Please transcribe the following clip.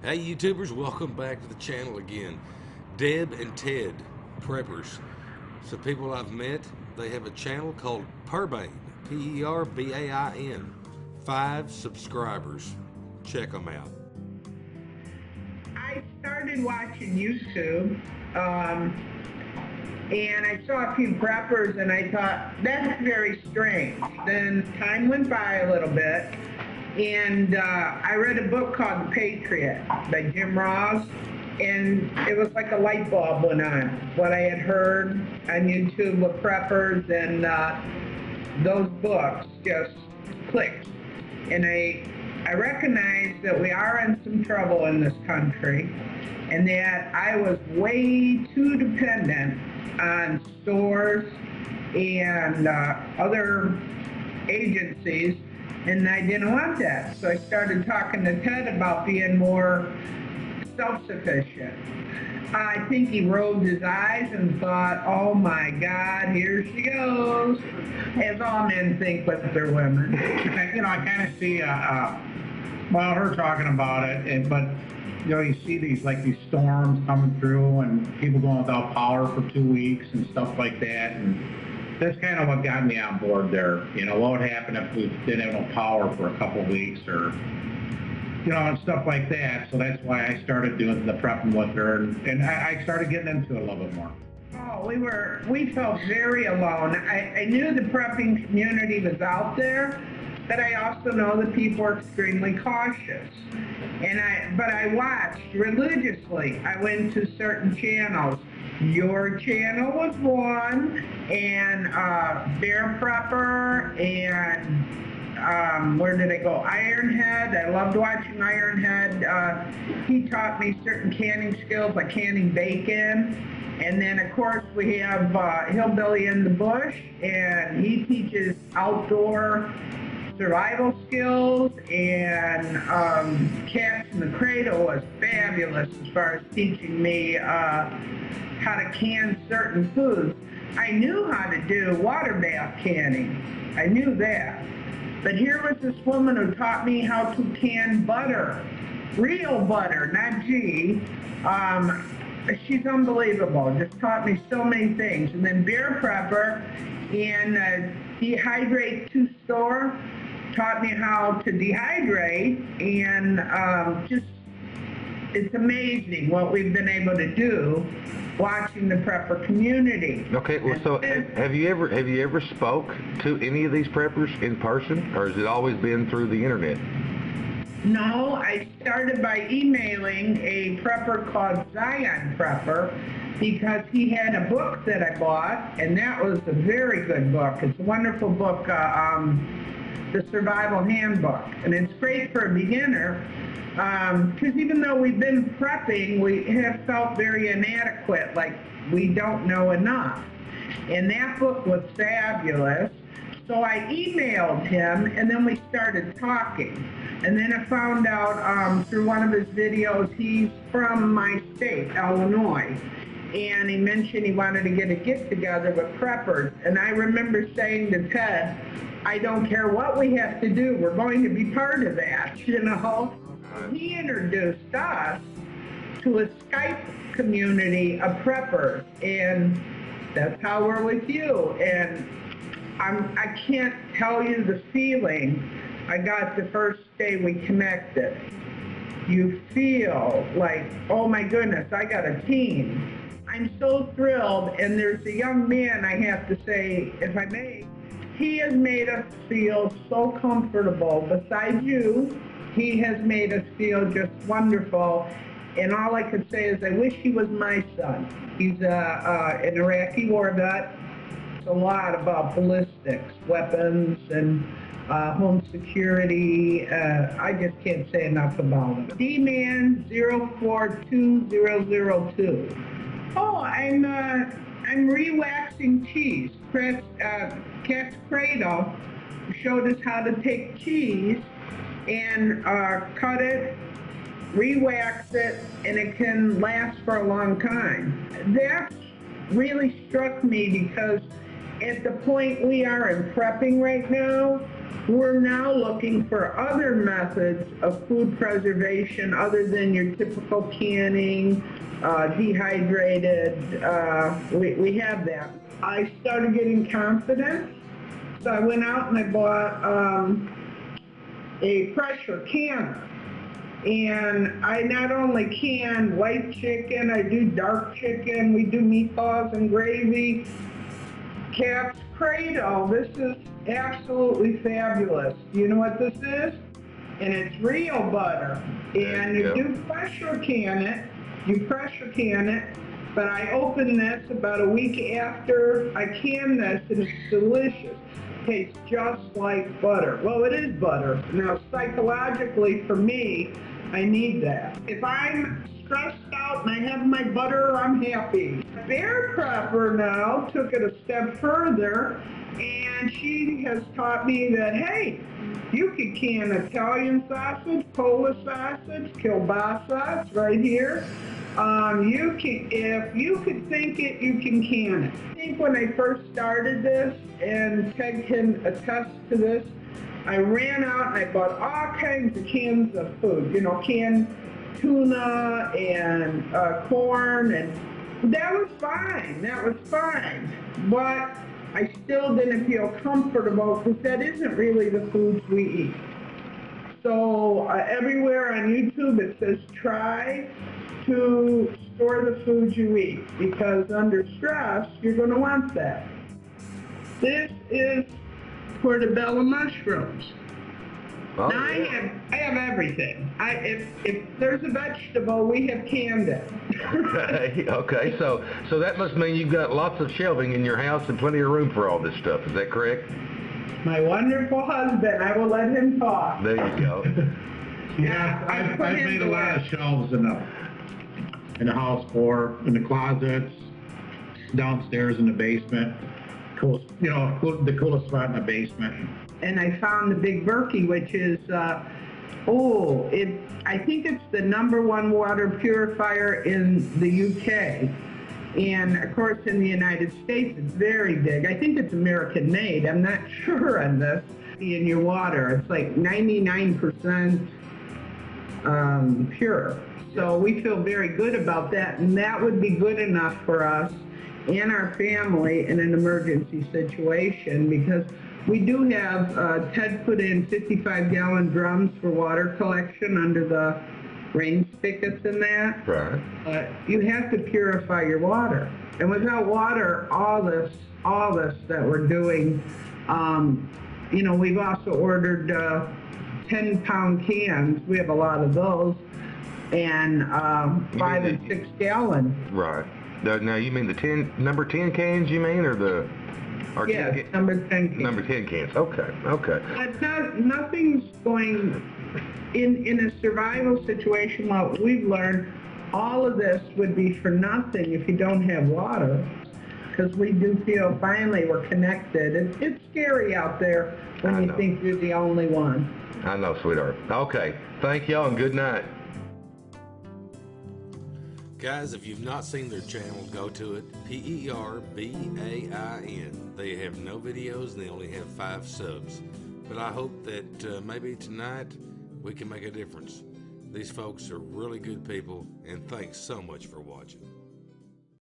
Hey YouTubers, welcome back to the channel again. Deb and Ted, preppers. Some people I've met, they have a channel called Perbain, P-E-R-B-A-I-N. 5 subscribers. Check them out. I started watching YouTube, and I saw a few preppers, and I thought, that's very strange. Then time went by a little bit, and I read a book called The Patriot by Jim Ross, and it was like a light bulb went on. What I had heard on YouTube with preppers and those books just clicked. And I recognized that we are in some trouble in this country, and that I was way too dependent on stores and other agencies, and I didn't want that. So I started talking to Ted about being more self-sufficient. I think he rolled his eyes and thought, oh my God, here she goes, as all men think with their women. I kind of see, her talking about it, but you see these storms coming through and people going without power for 2 weeks and stuff like that, and that's kind of what got me on board there. What would happen if we didn't have no power for a couple of weeks, or and stuff like that. So that's why I started doing the prepping with her, and I started getting into it a little bit more. Oh, we felt very alone. I knew the prepping community was out there, but I also know that people are extremely cautious. But I watched religiously. I went to certain channels. Your channel was one, and Bear Prepper, and where did I go? Ironhead. I loved watching Ironhead. He taught me certain canning skills, like canning bacon. And then, of course, we have Hillbilly in the Bush, and he teaches outdoor survival skills, and Cats in the Cradle was fabulous as far as teaching me how to can certain foods. I knew how to do water bath canning. I knew that. But here was this woman who taught me how to can butter, real butter, not ghee. She's unbelievable. Just taught me so many things. And then Bear Prepper and Dehydrate to Store taught me how to dehydrate, and it's amazing what we've been able to do watching the prepper community. Okay, well, so have you ever spoke to any of these preppers in person, or has it always been through the internet? No, I started by emailing a prepper called Zion Prepper, because he had a book that I bought, and that was a very good book. It's a wonderful book, The Survival Handbook, and it's great for a beginner, because even though we've been prepping, we have felt very inadequate, like we don't know enough. And that book was fabulous. So I emailed him, and then we started talking. And then I found out through one of his videos, he's from my state, Illinois. And he mentioned he wanted to get a get-together with preppers. And I remember saying to Ted, I don't care what we have to do, we're going to be part of that, He introduced us to a Skype community of preppers, and that's how we're with you. And I can't tell you the feeling I got the first day we connected. You feel like, oh my goodness, I got a team. I'm so thrilled, and there's a young man, I have to say, if I may, he has made us feel so comfortable. Besides you, he has made us feel just wonderful. And all I could say is I wish he was my son. He's an Iraqi war vet. It's a lot about ballistics, weapons, and home security. I just can't say enough about it. D-Man 042002. Oh, I'm re-waxing cheese. Cat's Cradle showed us how to take cheese and cut it, re-wax it, and it can last for a long time. That really struck me, because at the point we are in prepping right now, we're now looking for other methods of food preservation other than your typical canning, dehydrated. We have that. I started getting confidence, so I went out and I bought a pressure canner. And I not only can white chicken, I do dark chicken, we do meatballs and gravy. Cat's Cradle, this is absolutely fabulous. Do you know what this is? And it's real butter. And you do pressure can it, but I opened this about a week after I canned this, and it's delicious. Tastes just like butter. Well, it is butter. Now, psychologically, for me, I need that. If I'm stressed out and I have my butter, I'm happy. Bear Prepper now took it a step further, and she has taught me that, hey, you can can Italian sausage, Polish sausage, kielbasa, it's right here. You can, if you could think it, you can can it. I think when I first started this, and Ted can attest to this, I ran out and I bought all kinds of cans of food, you know, canned tuna and corn, and that was fine, but I still didn't feel comfortable because that isn't really the foods we eat. So everywhere on YouTube it says try to store the food you eat, because under stress you're going to want that. This is portobello mushrooms. Oh, Now yeah. I have everything. If there's a vegetable, we have canned it. Okay, so that must mean you've got lots of shelving in your house and plenty of room for all this stuff. Is that correct? My wonderful husband, I will let him talk. There you go. Yeah, I've made a lot of shelves in the house floor, in the closets, downstairs in the basement. Cool, you know, the coolest spot in the basement. And I found the Big Berkey, which is, I think it's the #1 water purifier in the UK. And of course in the United States it's very big. I think it's American made, I'm not sure on this. In your water, it's like 99% pure. So we feel very good about that, and that would be good enough for us and our family in an emergency situation, because we do have, Ted put in 55-gallon drums for water collection under the rain spigots and that. Right. But you have to purify your water. And without water, all this that we're doing, you know, we've also ordered 10-pound cans. We have a lot of those. And 5 and 6 gallon. Right. Now you mean the number 10 cans, you mean, or the? Or Yeah, 10 number 10 cans. Number 10 cans. Okay. But nothing's going, in a survival situation, what we've learned, all of this would be for nothing if you don't have water, because we do feel finally we're connected. It's scary out there when you think you're the only one. I know, sweetheart. Okay. Thank y'all and good night. Guys, if you've not seen their channel, go to it. PERBAIN. They have no videos and they only have 5 subs. But I hope that maybe tonight we can make a difference. These folks are really good people, and thanks so much for watching.